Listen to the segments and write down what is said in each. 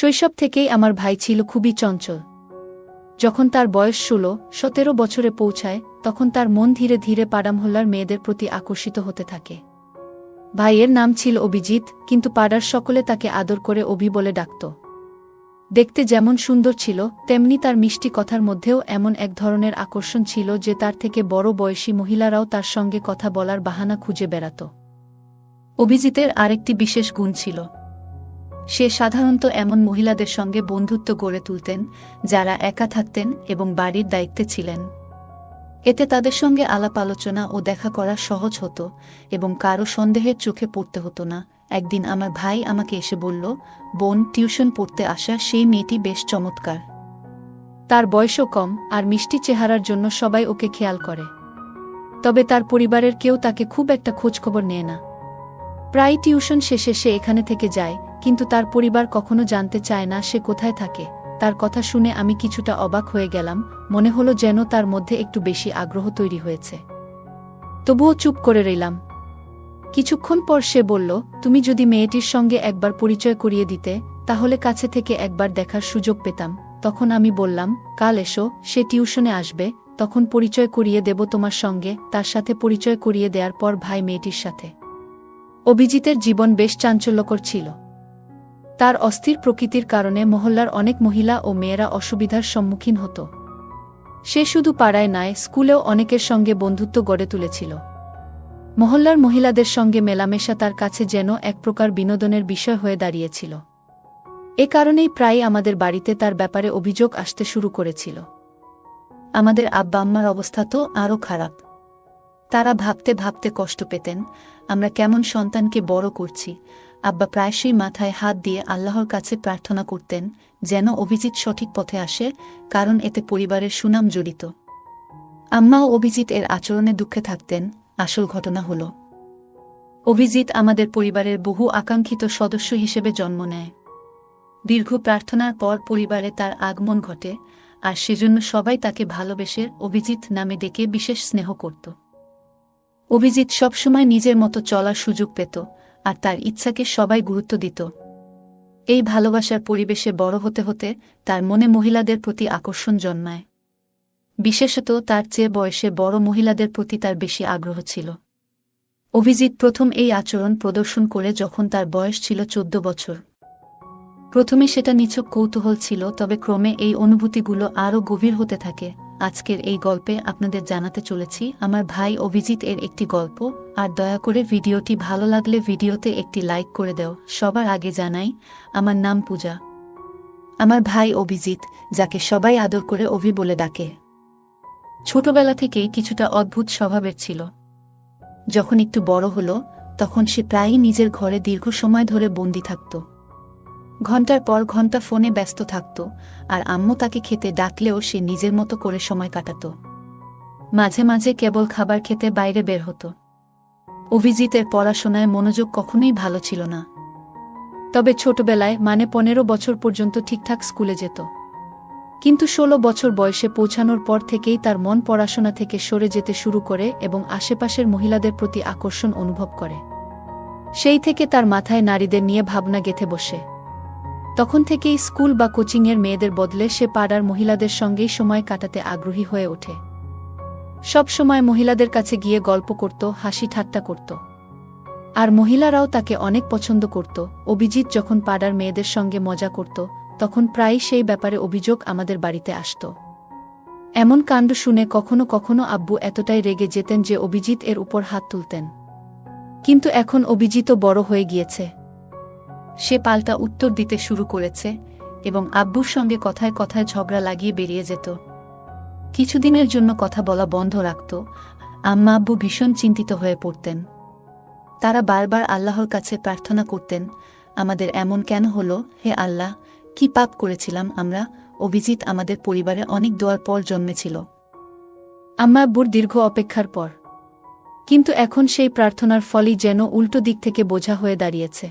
শৈশব থেকেই আমার ভাই ছিল খুবই চঞ্চল। যখন তার বয়স ১৬-১৭ বছরে পৌঁছায় তখন তার মন ধীরে ধীরে পাড়ামহল্লার মেয়েদের প্রতি আকর্ষিত হতে থাকে। ভাইয়ের নাম ছিল অভিজিৎ, কিন্তু পাড়ার সকলে তাকে আদর করে অভি বলে ডাকত। দেখতে যেমন সুন্দর ছিল তেমনি তার মিষ্টি কথার মধ্যেও এমন এক ধরনের আকর্ষণ ছিল যে তার থেকে বড় বয়সী মহিলারাও তার সঙ্গে কথা বলার বাহানা খুঁজে বেড়াত। অভিজিতের আরেকটি বিশেষ গুণ ছিল, সে সাধারণত এমন মহিলাদের সঙ্গে বন্ধুত্ব গড়ে তুলতেন যারা একা থাকতেন এবং বাড়ির দায়িত্বে ছিলেন। এতে তাদের সঙ্গে আলাপ আলোচনা ও দেখা করা সহজ হতো এবং কারও সন্দেহের চোখে পড়তে হতো না। একদিন আমার ভাই আমাকে এসে বলল, বোন, টিউশন পড়তে আসা সেই মেয়েটি বেশ চমৎকার। তার বয়সও কম আর মিষ্টি চেহারার জন্য সবাই ওকে খেয়াল করে, তবে তার পরিবারের কেউ তাকে খুব একটা খোঁজখবর নেয় না। প্রায় টিউশন শেষে সে এখানে থেকে যায়, কিন্তু তার পরিবার কখনো জানতে চায় না সে কোথায় থাকে। তার কথা শুনে আমি কিছুটা অবাক হয়ে গেলাম, মনে হলো যেন তার মধ্যে একটু বেশি আগ্রহ তৈরি হয়েছে। তবুও চুপ করে রইলাম। কিছুক্ষণ পর সে বলল, তুমি যদি মেয়েটির সঙ্গে একবার পরিচয় করিয়ে দিতে তাহলে কাছে থেকে একবার দেখার সুযোগ পেতাম। তখন আমি বললাম, কাল এসো, সে টিউশনে আসবে, তখন পরিচয় করিয়ে দেব তোমার সঙ্গে। তার সাথে পরিচয় করিয়ে দেওয়ার পর ভাই মেয়েটির সাথে। অভিজিতের জীবন বেশ চাঞ্চল্যকর ছিল। তার অস্থির প্রকৃতির কারণে মহল্লার অনেক মহিলা ও মেয়েরা অসুবিধার সম্মুখীন হতো। সে শুধু পাড়ায় নয়, স্কুলেও অনেকের সঙ্গে বন্ধুত্ব গড়ে তুলেছিল। মহল্লার মহিলাদের সঙ্গে মেলামেশা তার কাছে যেন এক প্রকার বিনোদনের বিষয় হয়ে দাঁড়িয়েছিল। এ কারণেই প্রায় আমাদের বাড়িতে তার ব্যাপারে অভিযোগ আসতে শুরু করেছিল। আমাদের আব্বা আম্মার অবস্থা তো আরও খারাপ। তারা ভাবতে ভাবতে কষ্ট পেতেন, আমরা কেমন সন্তানকে বড় করছি। আব্বা প্রায়শই মাথায় হাত দিয়ে আল্লাহর কাছে প্রার্থনা করতেন যেন অভিজিৎ সঠিক পথে আসে, কারণ এতে পরিবারের সুনাম জড়িত। আম্মাও অভিজিৎ এর আচরণে দুঃখে থাকতেন। আসল ঘটনা হল, অভিজিৎ আমাদের পরিবারের বহু আকাঙ্ক্ষিত সদস্য হিসেবে জন্ম নেয়। দীর্ঘ প্রার্থনার পর পরিবারে তার আগমন ঘটে, আর সেজন্য সবাই তাকে ভালোবেসে অভিজিৎ নামে ডেকে বিশেষ স্নেহ করত। অভিজিৎ সবসময় নিজের মতো চলার সুযোগ পেত, আর তার ইচ্ছাকে সবাই গুরুত্ব দিত। এই ভালোবাসার পরিবেশে বড় হতে হতে তার মনে মহিলাদের প্রতি আকর্ষণ জন্মায়। বিশেষত তার চেয়ে বয়সে বড় মহিলাদের প্রতি তার বেশি আগ্রহ ছিল। অভিজিৎ প্রথম এই আচরণ প্রদর্শন করে যখন তার বয়স ছিল ১৪ বছর। প্রথমে সেটা নিছক কৌতূহল ছিল, তবে ক্রমে এই অনুভূতিগুলো আরও গভীর হতে থাকে। আজকের এই গল্পে আপনাদের জানাতে চলেছি আমার ভাই অভিজিৎ এর একটি গল্প। আর দয়া করে ভিডিওটি ভালো লাগলে ভিডিওতে একটি লাইক করে দাও। সবার আগে জানাই, আমার নাম পূজা। আমার ভাই অভিজিৎ, যাকে সবাই আদর করে অভি বলে ডাকে, ছোটবেলা থেকেই কিছুটা অদ্ভুত স্বভাবের ছিল। যখন একটু বড় হলো তখন সে প্রায়ই নিজের ঘরে দীর্ঘ সময় ধরে বন্দি থাকত। ঘণ্টার পর ঘণ্টা ফোনে ব্যস্ত থাকত, আর আম্মু তাকে খেতে ডাকলেও সে নিজের মতো করে সময় কাটাত। মাঝে মাঝে কেবল খাবার খেতে বাইরে বের হতো। অভিজিতের পড়াশোনায় মনোযোগ কখনোই ভালো ছিল না, তবে ছোটবেলায় ১৫ বছর পর্যন্ত ঠিকঠাক স্কুলে যেত। কিন্তু ১৬ বছর বয়সে পৌঁছানোর পর থেকেই তার মন পড়াশোনা থেকে সরে যেতে শুরু করে এবং আশেপাশের মহিলাদের প্রতি আকর্ষণ অনুভব করে। সেই থেকে তার মাথায় নারীদের নিয়ে ভাবনা গেঁথে বসে। তখন থেকেই স্কুল বা কোচিংয়ের মেয়েদের বদলে সে পাড়ার মহিলাদের সঙ্গেই সময় কাটাতে আগ্রহী হয়ে ওঠে। সব সময় মহিলাদের কাছে গিয়ে গল্প করত, হাসি ঠাট্টা করত, আর মহিলারাও তাকে অনেক পছন্দ করত। অভিজিৎ যখন পাড়ার মেয়েদের সঙ্গে মজা করত তখন প্রায়ই সেই ব্যাপারে অভিযোগ আমাদের বাড়িতে আসত। এমন কাণ্ড শুনে কখনো কখনো আব্বু এতটাই রেগে যেতেন যে অভিজিৎ এর উপর হাত তুলতেন। কিন্তু এখন অভিজিৎও বড় হয়ে গিয়েছে, সে পাল্টা উত্তর দিতে শুরু করেছে এবং আব্বুর সঙ্গে কথায় কথায় ঝগড়া লাগিয়ে বেরিয়ে যেত। কিছুদিনের জন্য কথা বলা বন্ধ রাখত। আম্মা আব্বু ভীষণ চিন্তিত হয়ে পড়তেন। তারা বারবার আল্লাহর কাছে প্রার্থনা করতেন, আমাদের এমন কেন হলো? হে আল্লাহ, কি পাপ করেছিলাম আমরা? অভিজিৎ আমাদের পরিবারে অনেক দোয়ার পর জন্মেছিল, আম্মা আব্বুর দীর্ঘ অপেক্ষার পর। কিন্তু এখন সেই প্রার্থনার ফলই যেন উল্টো দিক থেকে বোঝা হয়ে দাঁড়িয়েছে।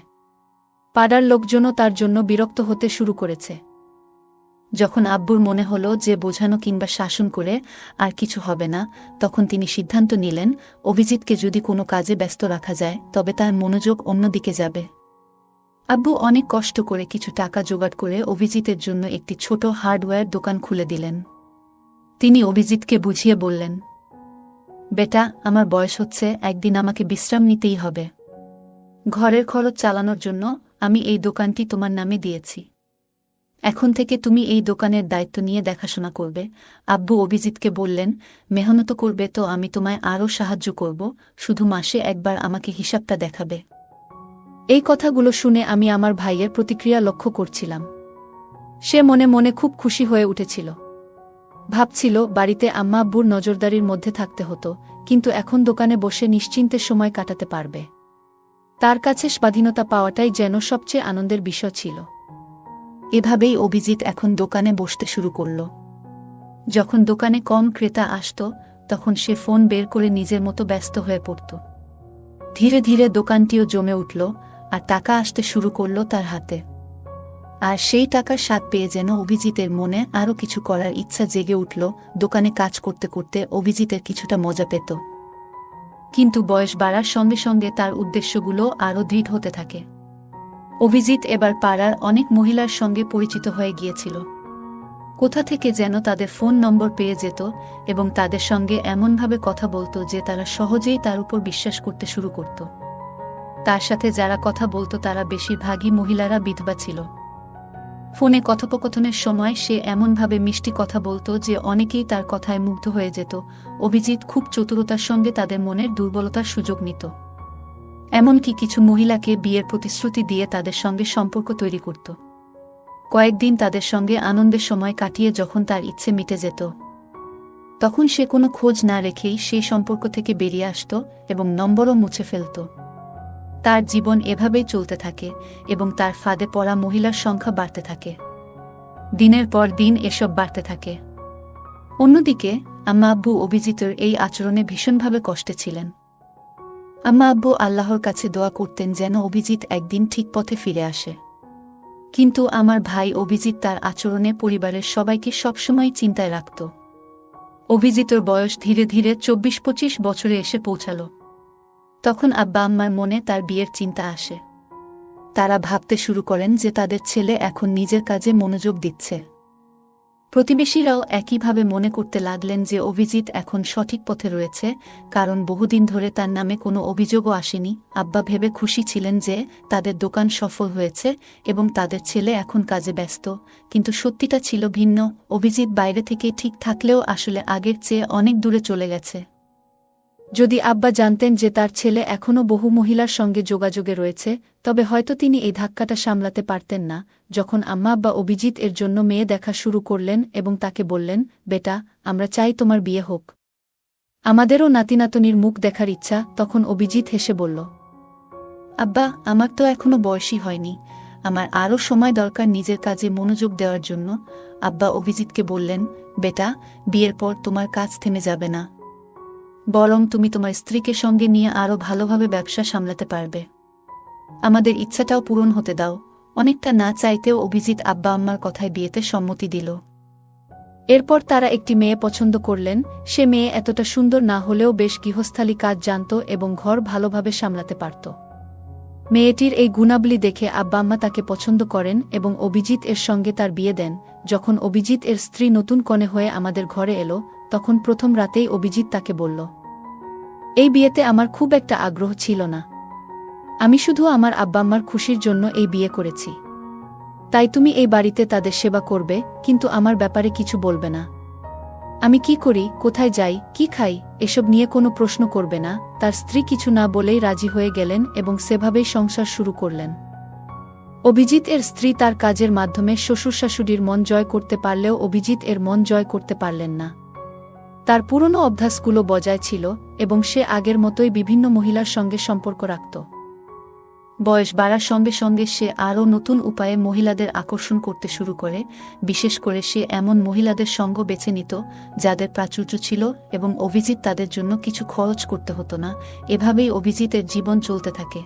পাড়ার লোকজনও তার জন্য বিরক্ত হতে শুরু করেছে। যখন আব্বুর মনে হলো যে বোঝানো কিংবা শাসন করে আর কিছু হবে না, তখন তিনি সিদ্ধান্ত নিলেন অভিজিৎকে যদি কোনো কাজে ব্যস্ত রাখা যায় তবে তার মনোযোগ অন্যদিকে যাবে। আব্বু অনেক কষ্ট করে কিছু টাকা জোগাড় করে অভিজিতের জন্য একটি ছোট হার্ডওয়্যার দোকান খুলে দিলেন। তিনি অভিজিৎকে বুঝিয়ে বললেন, বেটা, আমার বয়স হচ্ছে, একদিন আমাকে বিশ্রাম নিতেই হবে। ঘরের খরচ চালানোর জন্য আমি এই দোকানটি তোমার নামে দিয়েছি। এখন থেকে তুমি এই দোকানের দায়িত্ব নিয়ে দেখাশোনা করবে। আব্বু অভিজিৎকে বললেন, মেহনত করবে তো আমি তোমায় আরও সাহায্য করব, শুধু মাসে একবার আমাকে হিসাবটা দেখাবে। এই কথাগুলো শুনে আমি আমার ভাইয়ের প্রতিক্রিয়া লক্ষ্য করছিলাম। সে মনে মনে খুব খুশি হয়ে উঠেছিল। ভাবছিল বাড়িতে আম্মা আব্বুর নজরদারির মধ্যে থাকতে হতো, কিন্তু এখন দোকানে বসে নিশ্চিন্তে সময় কাটাতে পারবে। তার কাছে স্বাধীনতা পাওয়াটাই যেন সবচেয়ে আনন্দের বিষয় ছিল। এভাবেই অভিজিৎ এখন দোকানে বসতে শুরু করল। যখন দোকানে কম ক্রেতা আসত, তখন সে ফোন বের করে নিজের মতো ব্যস্ত হয়ে পড়ত। ধীরে ধীরে দোকানটিও জমে উঠল, আর টাকা আসতে শুরু করল তার হাতে। আর সেই টাকার স্বাদ পেয়ে যেন অভিজিতের মনে আরও কিছু করার ইচ্ছা জেগে উঠল। দোকানে কাজ করতে করতে অভিজিতের কিছুটা মজা পেত, কিন্তু বয়স বাড়ার সঙ্গে সঙ্গে তার উদ্দেশ্যগুলো আরও দৃঢ় হতে থাকে। অভিজিৎ এবার পাড়ার অনেক মহিলার সঙ্গে পরিচিত হয়ে গিয়েছিল। কোথা থেকে যেন তাদের ফোন নম্বর পেয়ে যেত এবং তাদের সঙ্গে এমনভাবে কথা বলতো যে তারা সহজেই তার উপর বিশ্বাস করতে শুরু করত। তার সাথে যারা কথা বলতো তারা বেশিরভাগই মহিলারা বিধবা ছিল। ফোনে কথোপকথনের সময় সে এমনভাবে মিষ্টি কথা বলতো যে অনেকেই তার কথায় মুগ্ধ হয়ে যেত। অভিজিৎ খুব চতুরতার সঙ্গে তাদের মনের দুর্বলতার সুযোগ নিত। এমনকি কিছু মহিলাকে বিয়ের প্রতিশ্রুতি দিয়ে তাদের সঙ্গে সম্পর্ক তৈরি করত। কয়েকদিন তাদের সঙ্গে আনন্দের সময় কাটিয়ে যখন তার ইচ্ছে মিটে যেত, তখন সে কোনো খোঁজ না রেখেই সেই সম্পর্ক থেকে বেরিয়ে আসত এবং নম্বরও মুছে ফেলত। তার জীবন এভাবেই চলতে থাকে এবং তার ফাঁদে পড়া মহিলার সংখ্যা বাড়তে থাকে। দিনের পর দিন এসব বাড়তে থাকে। অন্যদিকে আম্মা আব্বু অভিজিতের এই আচরণে ভীষণভাবে কষ্টে ছিলেন। আম্মা আব্বু আল্লাহর কাছে দোয়া করতেন যেন অভিজিৎ একদিন ঠিক পথে ফিরে আসে। কিন্তু আমার ভাই অভিজিৎ তার আচরণে পরিবারের সবাইকে সবসময় চিন্তায় রাখত। অভিজিতের বয়স ধীরে ধীরে 24-25 বছরে এসে পৌঁছাল। তখন আব্বা আম্মার মনে তার বিয়ের চিন্তা আসে। তারা ভাবতে শুরু করেন যে তাদের ছেলে এখন নিজের কাজে মনোযোগ দিচ্ছে। প্রতিবেশীরাও একইভাবে মনে করতে লাগলেন যে অভিজিৎ এখন সঠিক পথে রয়েছে, কারণ বহুদিন ধরে তার নামে কোনো অভিযোগও আসেনি। আব্বা ভেবে খুশি ছিলেন যে তাদের দোকান সফল হয়েছে এবং তাদের ছেলে এখন কাজে ব্যস্ত, কিন্তু সত্যিটা ছিল ভিন্ন। অভিজিৎ বাইরে থেকে ঠিক থাকলেও আসলে আগের চেয়ে অনেক দূরে চলে গেছে। যদি আব্বা জানতেন যে তার ছেলে এখনও বহু মহিলার সঙ্গে যোগাযোগে রয়েছে, তবে হয়তো তিনি এই ধাক্কাটা সামলাতে পারতেন না। যখন আম্মা আব্বা অভিজিৎ এর জন্য মেয়ে দেখা শুরু করলেন এবং তাকে বললেন, বেটা, আমরা চাই তোমার বিয়ে হোক, আমাদেরও নাতিনাতনির মুখ দেখার ইচ্ছা, তখন অভিজিৎ হেসে বলল, আব্বা, আমার তো এখনো বয়সই হয়নি, আমার আরও সময় দরকার নিজের কাজে মনোযোগ দেওয়ার জন্য। আব্বা অভিজিৎকে বললেন, বেটা, বিয়ের পর তোমার কাজ থেমে যাবে না, বরং তুমি তোমার স্ত্রীকে সঙ্গে নিয়ে আরও ভালোভাবে ব্যবসা সামলাতে পারবে। আমাদের ইচ্ছাটাও পূরণ হতে দাও। অনেকটা না চাইতেও অভিজিৎ আব্বা আম্মার কথায় বিয়েতে সম্মতি দিল। এরপর তারা একটি মেয়ে পছন্দ করলেন। সে মেয়ে এতটা সুন্দর না হলেও বেশ গৃহস্থালী কাজ জানত এবং ঘর ভালোভাবে সামলাতে পারত। মেয়েটির এই গুণাবলী দেখে আব্বা আম্মা তাকে পছন্দ করেন এবং অভিজিৎ এর সঙ্গে তার বিয়ে দেন। যখন অভিজিৎ এর স্ত্রী নতুন কনে হয়ে আমাদের ঘরে এলো, তখন প্রথম রাতেই অভিজিৎ তাকে বলল, এই বিয়েতে আমার খুব একটা আগ্রহ ছিল না, আমি শুধু আমার আব্বা আম্মার খুশির জন্য এই বিয়ে করেছি। তাই তুমি এই বাড়িতে তাদের সেবা করবে, কিন্তু আমার ব্যাপারে কিছু বলবে না। আমি কি করি, কোথায় যাই, কি খাই, এসব নিয়ে কোনো প্রশ্ন করবে না। তার স্ত্রী কিছু না বলেই রাজি হয়ে গেলেন এবং সেভাবেই সংসার শুরু করলেন। অভিজিৎ এর স্ত্রী তার কাজের মাধ্যমে শ্বশুর শাশুড়ির মন জয় করতে পারলেও অভিজিৎ এর মন জয় করতে পারলেন না। তার পুরনো অভ্যাসগুলো বজায় ছিল এবং সে আগের মতোই বিভিন্ন মহিলার সঙ্গে সম্পর্ক রাখত। বয়স বাড়ার সঙ্গে সঙ্গে সে আরও নতুন উপায়ে মহিলাদের আকর্ষণ করতে শুরু করে। বিশেষ করে সে এমন মহিলাদের সঙ্গ বেছে নিত যাদের প্রাচুর্য ছিল এবং অভিজিৎ তাদের জন্য কিছু খরচ করতে হতো না। এভাবেই অভিজিতের জীবন চলতে থাকে।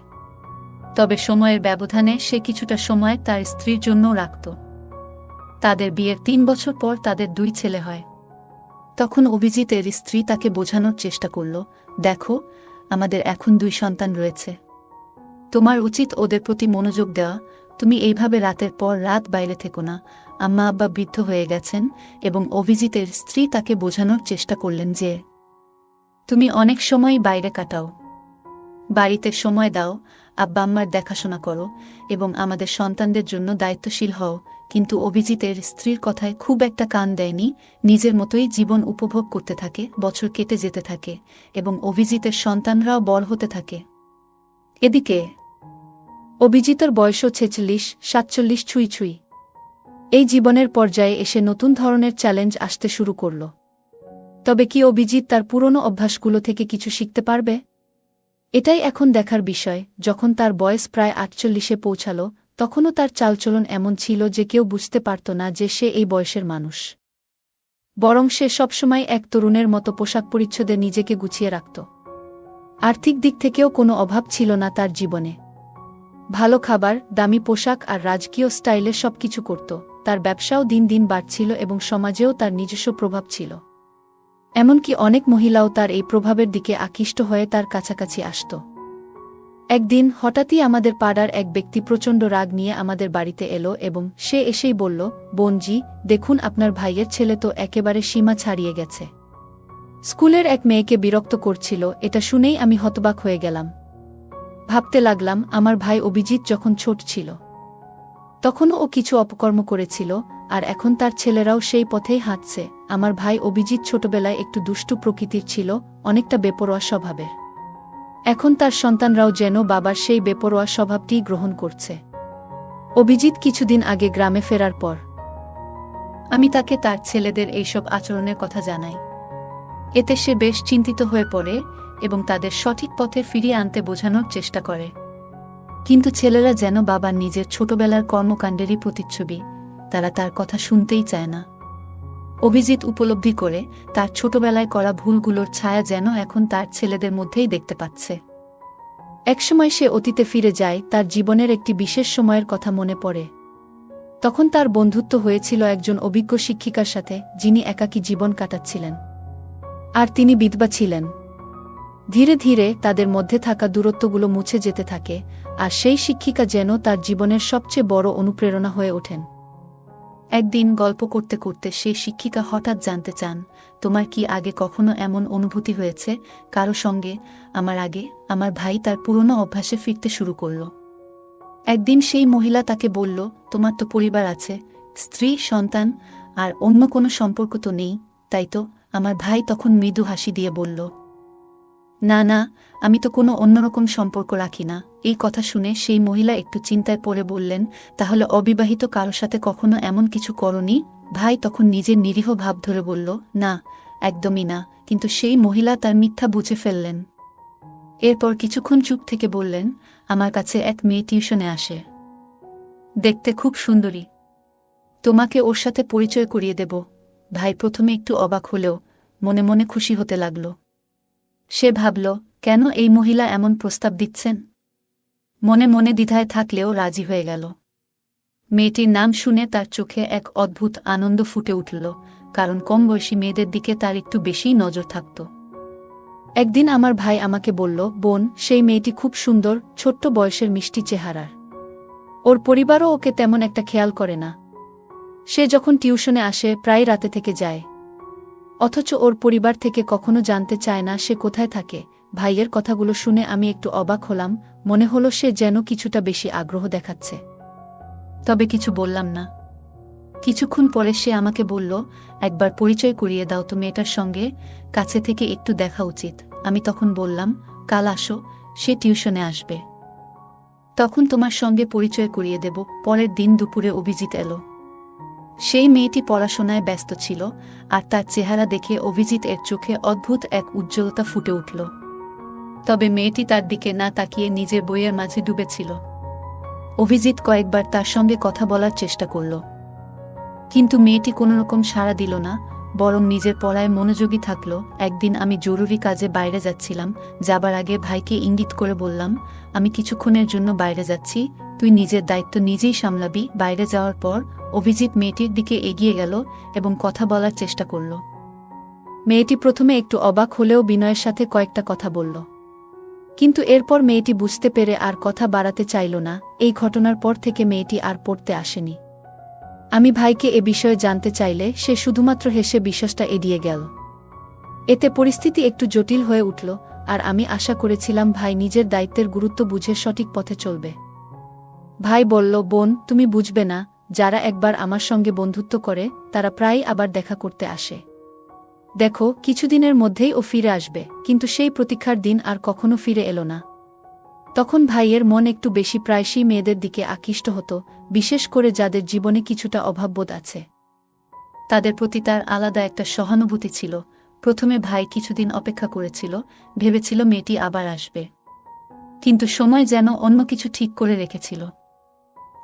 তবে সময়ের ব্যবধানে সে কিছুটা সময় তার স্ত্রীর জন্যও রাখত। তাদের বিয়ের 3 বছর পর তাদের 2 ছেলে হয়। তখন অভিজিতের স্ত্রী তাকে বোঝানোর চেষ্টা করল, দেখো, আমাদের এখন 2 সন্তান রয়েছে, তোমার উচিত ওদের প্রতি মনোযোগ দেওয়া। তুমি এইভাবে রাতের পর রাত বাইরে থেকো না। আম্মা আব্বা বৃদ্ধ হয়ে গেছেন এবং অভিজিতের স্ত্রী তাকে বোঝানোর চেষ্টা করলেন যে তুমি অনেক সময়ই বাইরে কাটাও, বাড়িতে সময় দাও, আব্বা আম্মার দেখাশোনা করো এবং আমাদের সন্তানদের জন্য দায়িত্বশীল হও। কিন্তু অভিজিতের স্ত্রীর কথায় খুব একটা কান দেয়নি, নিজের মতোই জীবন উপভোগ করতে থাকে। বছর কেটে যেতে থাকে এবং অভিজিতের সন্তানরাও বড় হতে থাকে। এদিকে অভিজিতের বয়সও 46-47 ছুঁই ছুঁই। এই জীবনের পর্যায়ে এসে নতুন ধরনের চ্যালেঞ্জ আসতে শুরু করল। তবে কি অভিজিৎ তার পুরনো অভ্যাসগুলো থেকে কিছু শিখতে পারবে? এটাই এখন দেখার বিষয়। যখন তার বয়স প্রায় 48-এ পৌঁছাল, তখনও তার চালচলন এমন ছিল যে কেউ বুঝতে পারত না যে সে এই বয়সের মানুষ। বরং সে সবসময় এক তরুণের মতো পোশাক পরিচ্ছদে নিজেকে গুছিয়ে রাখত। আর্থিক দিক থেকেও কোনো অভাব ছিল না তার জীবনে। ভালো খাবার, দামি পোশাক আর রাজকীয় স্টাইলে সবকিছু করত। তার ব্যবসাও দিন দিন বাড়ছিল এবং সমাজেও তার নিজস্ব প্রভাব ছিল। এমনকি অনেক মহিলাও তার এই প্রভাবের দিকে আকৃষ্ট হয়ে তার কাছাকাছি আসত। একদিন হঠাৎই আমাদের পাড়ার এক ব্যক্তি প্রচণ্ড রাগ নিয়ে আমাদের বাড়িতে এলো এবং সে এসেই বলল, বোনজি, দেখুন আপনার ভাইয়ের ছেলে তো একেবারে সীমা ছাড়িয়ে গেছে। স্কুলের এক মেয়েকে বিরক্ত করছিল। এটা শুনেই আমি হতবাক হয়ে গেলাম। ভাবতে লাগলাম, আমার ভাই অভিজিৎ যখন ছোট ছিল তখনও ও কিছু অপকর্ম করেছিল, আর এখন তার ছেলেরাও সেই পথেই হাঁটছে। আমার ভাই অভিজিৎ ছোটবেলায় একটু দুষ্টু প্রকৃতির ছিল, অনেকটা বেপরোয়া স্বভাবের। এখন তার সন্তানরাও যেন বাবার সেই বেপরোয়া স্বভাবটিই গ্রহণ করছে। অভিজিৎ কিছুদিন আগে গ্রামে ফেরার পর আমি তাকে তার ছেলেদের এইসব আচরণের কথা জানাই। এতে সে বেশ চিন্তিত হয়ে পড়ে এবং তাদের সঠিক পথে ফিরিয়ে আনতে বোঝানোর চেষ্টা করে। কিন্তু ছেলেরা যেন বাবার নিজের ছোটবেলার কর্মকাণ্ডেরই প্রতিচ্ছবি, তারা তার কথা শুনতেই চায় না। অভিজিৎ উপলব্ধি করে তার ছোটবেলায় করা ভুলগুলোর ছায়া যেন এখন তার ছেলেদের মধ্যেই দেখতে পাচ্ছে। একসময় সে অতীতে ফিরে যায়, তার জীবনের একটি বিশেষ সময়ের কথা মনে পড়ে। তখন তার বন্ধুত্ব হয়েছিল একজন অভিজ্ঞ শিক্ষিকার সাথে, যিনি একাকী জীবন কাটাচ্ছিলেন আর তিনি বিধবা ছিলেন। ধীরে ধীরে তাদের মধ্যে থাকা দূরত্বগুলো মুছে যেতে থাকে, আর সেই শিক্ষিকা যেন তার জীবনের সবচেয়ে বড় অনুপ্রেরণা হয়ে ওঠেন। একদিন গল্প করতে করতে সেই শিক্ষিকা হঠাৎ জানতে চান, তোমার কি আগে কখনো এমন অনুভূতি হয়েছে কারো সঙ্গে? আমার আগে আমার ভাই তার পুরনো অভ্যাসে ফিরতে শুরু করল। একদিন সেই মহিলা তাকে বলল, তোমার তো পরিবার আছে, স্ত্রী, সন্তান, আর অন্য কোনো সম্পর্ক তো নেই, তাই তো? আমার ভাই তখন মৃদু হাসি দিয়ে বলল, না না, আমি তো কোনো অন্যরকম সম্পর্ক রাখি না। এই কথা শুনে সেই মহিলা একটু চিন্তায় পড়ে বললেন, তাহলে অবিবাহিত কারো সাথে কখনো এমন কিছু করনি? ভাই তখন নিজের নিরীহ ভাব ধরে বলল, না, একদমই না। কিন্তু সেই মহিলা তার মিথ্যা বুঝে ফেললেন। এরপর কিছুক্ষণ চুপ থেকে বললেন, আমার কাছে এক মেয়ে টিউশনে আসে, দেখতে খুব সুন্দরী, তোমাকে ওর সাথে পরিচয় করিয়ে দেব। ভাই প্রথমে একটু অবাক হলেও মনে মনে খুশি হতে লাগল। সে ভাবল, কেন এই মহিলা এমন প্রস্তাব দিচ্ছেন? মনে মনে দ্বিধায় থাকলেও রাজি হয়ে গেল। মেয়েটির নাম শুনে তার চোখে এক অদ্ভুত আনন্দ ফুটে উঠল, কারণ কম বয়সী মেয়েদের দিকে তার একটু বেশিই নজর থাকত। একদিন আমার ভাই আমাকে বলল, বোন, সেই মেয়েটি খুব সুন্দর, ছোট্ট বয়সের মিষ্টি চেহারার। ওর পরিবারও ওকে তেমন একটা খেয়াল করে না। সে যখন টিউশনে আসে প্রায় রাতে থেকে যায়, অথচ ওর পরিবার থেকে কখনো জানতে চায় না সে কোথায় থাকে। ভাইয়ের কথাগুলো শুনে আমি একটু অবাক হলাম, মনে হলো সে যেন কিছুটা বেশি আগ্রহ দেখাচ্ছে। তবে কিছু বললাম না। কিছুক্ষণ পরে সে আমাকে বলল, একবার পরিচয় করিয়ে দাও তো মেয়েটার সঙ্গে, কাছে থেকে একটু দেখা উচিত। আমি তখন বললাম, কাল আসো, সে টিউশনে আসবে, তখন তোমার সঙ্গে পরিচয় করিয়ে দেব। পরের দিন দুপুরে অভিজিৎ এলো। সেই মেয়েটি পড়াশোনায় ব্যস্ত ছিল, আর তার চেহারা দেখে অভিজিৎ এর চোখে অদ্ভুত এক উজ্জ্বলতা ফুটে উঠল। তবে মেয়েটি তার দিকে না তাকিয়ে নিজের বইয়ের মাঝে ডুবেছিল। অভিজিৎ কয়েকবার তার সঙ্গে কথা বলার চেষ্টা করল, কিন্তু মেয়েটি কোনোরকম সাড়া দিল না, বরং নিজের পড়ায় মনোযোগী থাকল। একদিন আমি জরুরি কাজে বাইরে যাচ্ছিলাম। যাবার আগে ভাইকে ইঙ্গিত করে বললাম, আমি কিছুক্ষণের জন্য বাইরে যাচ্ছি, তুই নিজের দায়িত্ব নিজেই সামলাবি। বাইরে যাওয়ার পর অভিজিৎ মেয়েটির দিকে এগিয়ে গেল এবং কথা বলার চেষ্টা করল। মেয়েটি প্রথমে একটু অবাক হলেও বিনয়ের সাথে কয়েকটা কথা বলল। কিন্তু এরপর মেয়েটি বুঝতে পেরে আর কথা বাড়াতে চাইল না। এই ঘটনার পর থেকে মেয়েটি আর পড়তে আসেনি। আমি ভাইকে এ বিষয়ে জানতে চাইলে সে শুধুমাত্র হেসে বিষয়টা এড়িয়ে গেল। এতে পরিস্থিতি একটু জটিল হয়ে উঠল, আর আমি আশা করেছিলাম ভাই নিজের দায়িত্বের গুরুত্ব বুঝে সঠিক পথে চলবে। ভাই বলল, বোন, তুমি বুঝবে না, যারা একবার আমার সঙ্গে বন্ধুত্ব করে তারা প্রায়ই আবার দেখা করতে আসে। দেখো, কিছুদিনের মধ্যেই ও ফিরে আসবে। কিন্তু সেই প্রতীক্ষার দিন আর কখনো ফিরে এলো না। তখন ভাইয়ের মন একটু বেশি প্রায়শই মেয়েদের দিকে আকৃষ্ট হতো, বিশেষ করে যাদের জীবনে কিছুটা অভাববোধ আছে। তাদের প্রতি তার আলাদা একটা সহানুভূতি ছিল। প্রথমে ভাই কিছুদিন অপেক্ষা করেছিল, ভেবেছিল মেয়েটি আবার আসবে। কিন্তু সময় যেন অন্য কিছু ঠিক করে রেখেছিল।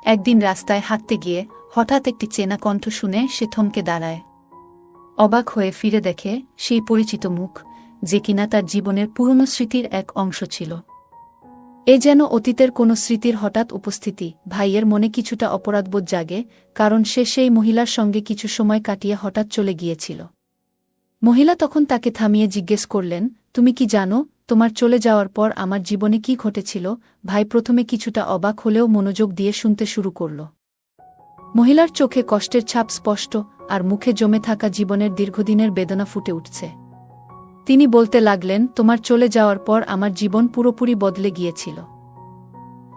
একদিন রাস্তায় হাঁটতে গিয়ে হঠাৎ একটি চেনা কণ্ঠ শুনে সে থমকে দাঁড়ায়। অবাক হয়ে ফিরে দেখে সেই পরিচিত মুখ, যে কিনা তার জীবনের পুরনো স্মৃতির এক অংশ ছিল। এ যেন অতীতের কোনো স্মৃতির হঠাৎ উপস্থিতি। ভাইয়ের মনে কিছুটা অপরাধবোধ জাগে, কারণ সে সেই মহিলার সঙ্গে কিছু সময় কাটিয়ে হঠাৎ চলে গিয়েছিল। মহিলা তখন তাকে থামিয়ে জিজ্ঞেস করলেন, তুমি কি জানো তোমার চলে যাওয়ার পর আমার জীবনে কি ঘটেছিল? ভাই প্রথমে কিছুটা অবাক হলেও মনোযোগ দিয়ে শুনতে শুরু করল। মহিলার চোখে কষ্টের ছাপ স্পষ্ট, আর মুখে জমে থাকা জীবনের দীর্ঘদিনের বেদনা ফুটে উঠছে। তিনি বলতে লাগলেন, তোমার চলে যাওয়ার পর আমার জীবন পুরোপুরি বদলে গিয়েছিল।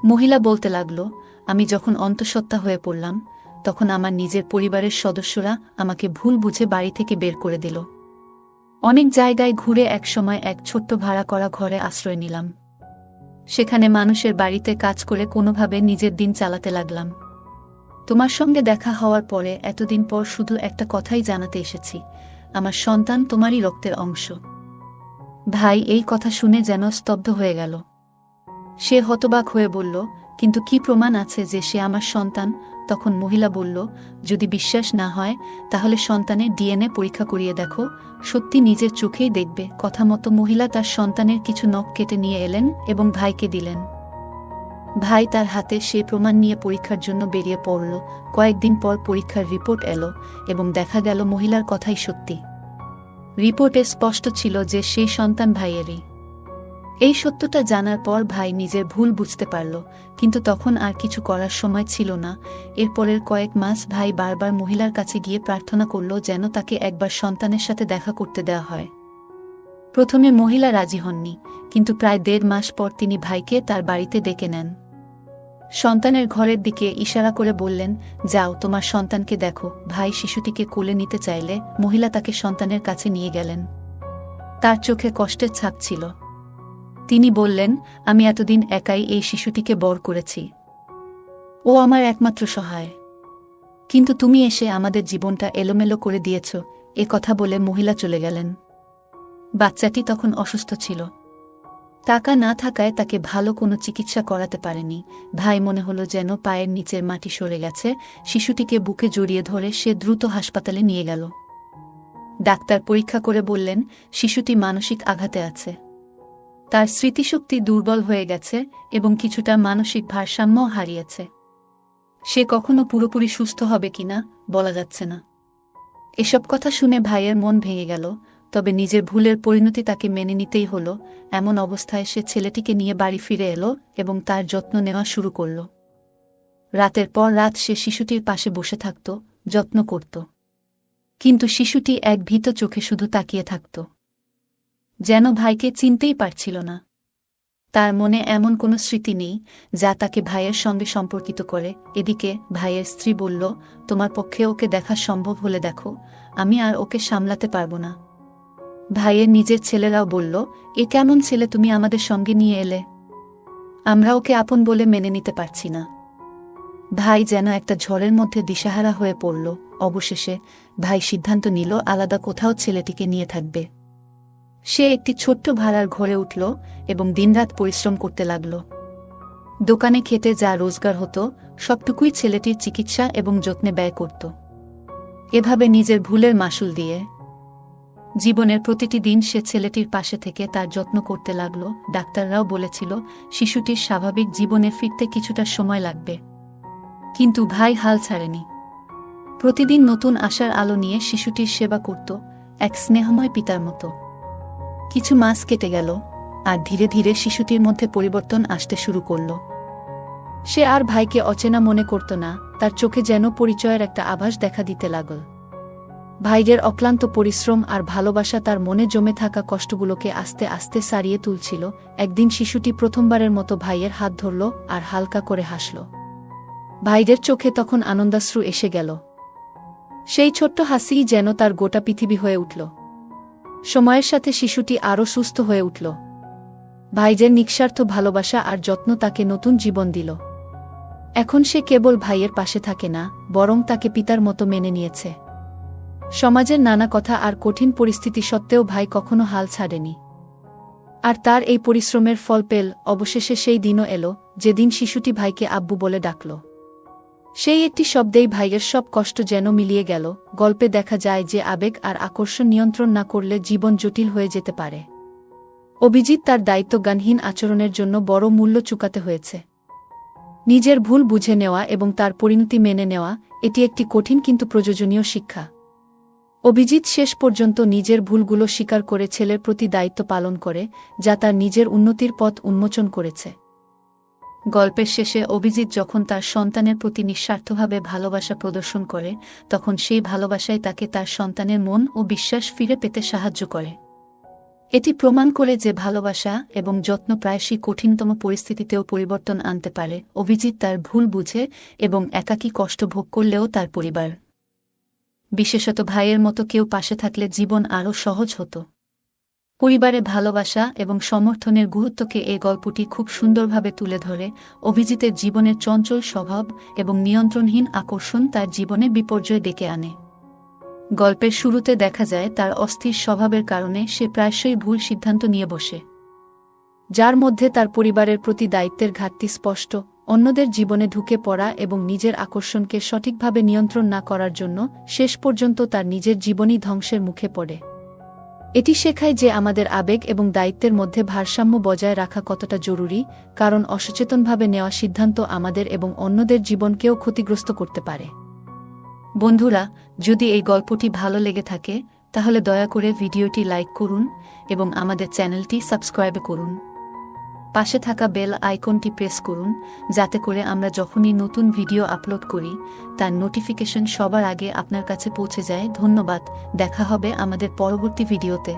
মহিলা বলতে লাগল, আমি যখন অন্তঃসত্ত্বা হয়ে পড়লাম, তখন আমার নিজের পরিবারের সদস্যরা আমাকে ভুল বুঝে বাড়ি থেকে বের করে দিল। অনেক জায়গায় ঘুরে একসময় এক ছোট্ট ভাড়া করা ঘরে আশ্রয় নিলাম। সেখানে মানুষের বাড়িতে কাজ করে কোনোভাবে নিজের দিন চালাতে লাগলাম। তোমার সঙ্গে দেখা হওয়ার পরে এতদিন পর শুধু একটা কথাই জানাতে এসেছি, আমার সন্তান তোমারই রক্তের অংশ। ভাই এই কথা শুনে যেন স্তব্ধ হয়ে গেল। সে হতবাক হয়ে বলল, কিন্তু কি প্রমাণ আছে যে সে আমার সন্তান? তখন মহিলা বলল, যদি বিশ্বাস না হয় তাহলে সন্তানের ডিএনএ পরীক্ষা করিয়ে দেখো, সত্যি নিজের চোখেই দেখবে। কথা মতো মহিলা তার সন্তানের কিছু নখ কেটে নিয়ে এলেন এবং ভাইকে দিলেন। ভাই তার হাতে সেই প্রমাণ নিয়ে পরীক্ষার জন্য বেরিয়ে পড়ল। কয়েকদিন পর পরীক্ষার রিপোর্ট এলো এবং দেখা গেল মহিলার কথাই সত্যি। রিপোর্টে স্পষ্ট ছিল যে সেই সন্তান ভাইয়েরই। এই সত্যটা জানার পর ভাই নিজের ভুল বুঝতে পারল, কিন্তু তখন আর কিছু করার সময় ছিল না। এরপরের কয়েক মাস ভাই বারবার মহিলার কাছে গিয়ে প্রার্থনা করল যেন তাকে একবার সন্তানের সাথে দেখা করতে দেওয়া হয়। প্রথমে মহিলা রাজি হননি, কিন্তু প্রায় 1.5 মাস পর তিনি ভাইকে তার বাড়িতে ডেকে নেন। সন্তানের ঘরের দিকে ইশারা করে বললেন, যাও তোমার সন্তানকে দেখো। ভাই শিশুটিকে কোলে নিতে চাইলে মহিলা তাকে সন্তানের কাছে নিয়ে গেলেন। তার চোখে কষ্টের ছাপ ছিল। তিনি বললেন, আমি এতদিন একাই এই শিশুটিকে বড় করেছি। ও আমার একমাত্র সহায়। কিন্তু তুমি এসে আমাদের জীবনটা এলোমেলো করে দিয়েছ। এ কথা বলে মহিলা চলে গেলেন। বাচ্চাটি তখন অসুস্থ ছিল। টাকা না থাকায় তাকে ভালো কোনো চিকিৎসা করাতে পারেনি। ভাই মনে হলো যেন পায়ের নিচের মাটি সরে গেছে। শিশুটিকে বুকে জড়িয়ে ধরে সে দ্রুত হাসপাতালে নিয়ে গেল। ডাক্তার পরীক্ষা করে বললেন, শিশুটি মানসিক আঘাতে আছে। তার স্মৃতিশক্তি দুর্বল হয়ে গেছে এবং কিছুটা মানসিক ভারসাম্য হারিয়েছে। সে কখনো পুরোপুরি সুস্থ হবে কিনা বলা যাচ্ছে না। এসব কথা শুনে ভাইয়ের মন ভেঙে গেল, তবে নিজের ভুলের পরিণতি তাকে মেনে নিতেই হলো। এমন অবস্থায় সে ছেলেটিকে নিয়ে বাড়ি ফিরে এলো এবং তার যত্ন নেওয়া শুরু করল। রাতের পর রাত সে শিশুটির পাশে বসে থাকত, যত্ন করত। কিন্তু শিশুটি এক ভীত চোখে শুধু তাকিয়ে থাকত, যেন ভাইকে চিনতেই পারছিল না। তার মনে এমন কোনো স্মৃতি নেই যা তাকে ভাইয়ের সঙ্গে সম্পর্কিত করে। এদিকে ভাইয়ের স্ত্রী বলল, তোমার পক্ষে ওকে দেখা সম্ভব হলে দেখো, আমি আর ওকে সামলাতে পারবো না। ভাইয়ের নিজের ছেলেরাও বলল, এ কেমন ছেলে তুমি আমাদের সঙ্গে নিয়ে এলে? আমরা ওকে আপন বলে মেনে নিতে পারছি না। ভাই যেন একটা ঝড়ের মধ্যে দিশাহারা হয়ে পড়ল। অবশেষে ভাই সিদ্ধান্ত নিল আলাদা কোথাও ছেলেটিকে নিয়ে থাকবে। সে একটি ছোট্ট ভাড়ার ঘরে উঠল এবং দিনরাত পরিশ্রম করতে লাগল। দোকানে খেতে যা রোজগার হতো সবটুকুই ছেলেটির চিকিৎসা এবং যত্নে ব্যয় করত। এভাবে নিজের ভুলের মাসুল দিয়ে জীবনের প্রতিটি দিন সে ছেলেটির পাশে থেকে তার যত্ন করতে লাগল। ডাক্তাররাও বলেছিল শিশুটির স্বাভাবিক জীবনে ফিরতে কিছুটা সময় লাগবে। কিন্তু ভাই হাল ছাড়েনি। প্রতিদিন নতুন আশার আলো নিয়ে শিশুটির সেবা করত, এক স্নেহময় পিতার মতো। কিছু মাস কেটে গেল। আর ধীরে ধীরে শিশুটির মধ্যে পরিবর্তন আসতে শুরু করল। সে আর ভাইকে অচেনা মনে করত না, তার চোখে যেন পরিচয়ের একটা আভাস দেখা দিতে লাগল। ভাইয়ের অক্লান্ত পরিশ্রম আর ভালোবাসা তার মনে জমে থাকা কষ্টগুলোকে আস্তে আস্তে সারিয়ে তুলছিল। একদিন শিশুটি প্রথমবারের মতো ভাইয়ের হাত ধরল আর হালকা করে হাসল। ভাইয়ের চোখে তখন আনন্দাশ্রু এসে গেল। সেই ছোট্ট হাসিই যেন তার গোটা পৃথিবী হয়ে উঠল। সময়ের সাথে শিশুটি আরও সুস্থ হয়ে উঠল। ভাইয়ের নিঃস্বার্থ ভালোবাসা আর যত্ন তাকে নতুন জীবন দিল। এখন সে কেবল ভাইয়ের পাশে থাকে না, বরং তাকে পিতার মতো মেনে নিয়েছে। সমাজের নানা কথা আর কঠিন পরিস্থিতি সত্ত্বেও ভাই কখনো হাল ছাড়েনি। আর তার এই পরিশ্রমের ফল পেল অবশেষে সেই দিনও এলো, যেদিন শিশুটি ভাইকে আব্বু বলে ডাকল। সেই একটি শব্দেই ভাইয়ের সব কষ্ট যেন মিলিয়ে গেল। গল্পে দেখা যায় যে আবেগ আর আকর্ষণ নিয়ন্ত্রণ না করলে জীবন জটিল হয়ে যেতে পারে। অভিজিৎ তার দায়িত্বজ্ঞানহীন আচরণের জন্য বড় মূল্য চুকাতে হয়েছে। নিজের ভুল বুঝে নেওয়া এবং তার পরিণতি মেনে নেওয়া, এটি একটি কঠিন কিন্তু প্রয়োজনীয় শিক্ষা। অভিজিৎ শেষ পর্যন্ত নিজের ভুলগুলো স্বীকার করে ছেলের প্রতি দায়িত্ব পালন করে, যা তার নিজের উন্নতির পথ উন্মোচন করেছে। গল্পের শেষে অভিজিৎ যখন তার সন্তানের প্রতি নিঃস্বার্থভাবে ভালোবাসা প্রদর্শন করে, তখন সেই ভালোবাসাই তাকে তার সন্তানের মন ও বিশ্বাস ফিরে পেতে সাহায্য করে। এটি প্রমাণ করে যে ভালোবাসা এবং যত্ন প্রায়শই কঠিনতম পরিস্থিতিতেও পরিবর্তন আনতে পারে। অভিজিৎ তার ভুল বুঝে এবং একাকী কষ্ট ভোগ করলেও তার পরিবার, বিশেষত ভাইয়ের মতো কেউ পাশে থাকলে জীবন আরও সহজ হতো। পরিবারে ভালোবাসা এবং সমর্থনের গুরুত্বকে এই গল্পটি খুব সুন্দরভাবে তুলে ধরে। অভিজিতের জীবনের চঞ্চল স্বভাব এবং নিয়ন্ত্রণহীন আকর্ষণ তার জীবনে বিপর্যয় ডেকে আনে। গল্পের শুরুতে দেখা যায় তার অস্থির স্বভাবের কারণে সে প্রায়শই ভুল সিদ্ধান্ত নিয়ে বসে, যার মধ্যে তার পরিবারের প্রতি দায়িত্বের ঘাটতি স্পষ্ট। অন্যদের জীবনে ঢুকে পড়া এবং নিজের আকর্ষণকে সঠিকভাবে নিয়ন্ত্রণ না করার জন্য শেষ পর্যন্ত তার নিজের জীবনই ধ্বংসের মুখে পড়ে। এটি শেখায় যে আমাদের আবেগ এবং দায়িত্বের মধ্যে ভারসাম্য বজায় রাখা কতটা জরুরি, কারণ অসচেতনভাবে নেওয়া সিদ্ধান্ত আমাদের এবং অন্যদের জীবনকেও ক্ষতিগ্রস্ত করতে পারে। বন্ধুরা, যদি এই গল্পটি ভালো লেগে থাকে তাহলে দয়া করে ভিডিওটি লাইক করুন এবং আমাদের চ্যানেলটি সাবস্ক্রাইব করুন। পাশে থাকা বেল আইকনটি প্রেস করুন, যাতে করে আমরা যখনই নতুন ভিডিও আপলোড করি তার নোটিফিকেশন সবার আগে আপনার কাছে পৌঁছে যায়। ধন্যবাদ। দেখা হবে আমাদের পরবর্তী ভিডিওতে।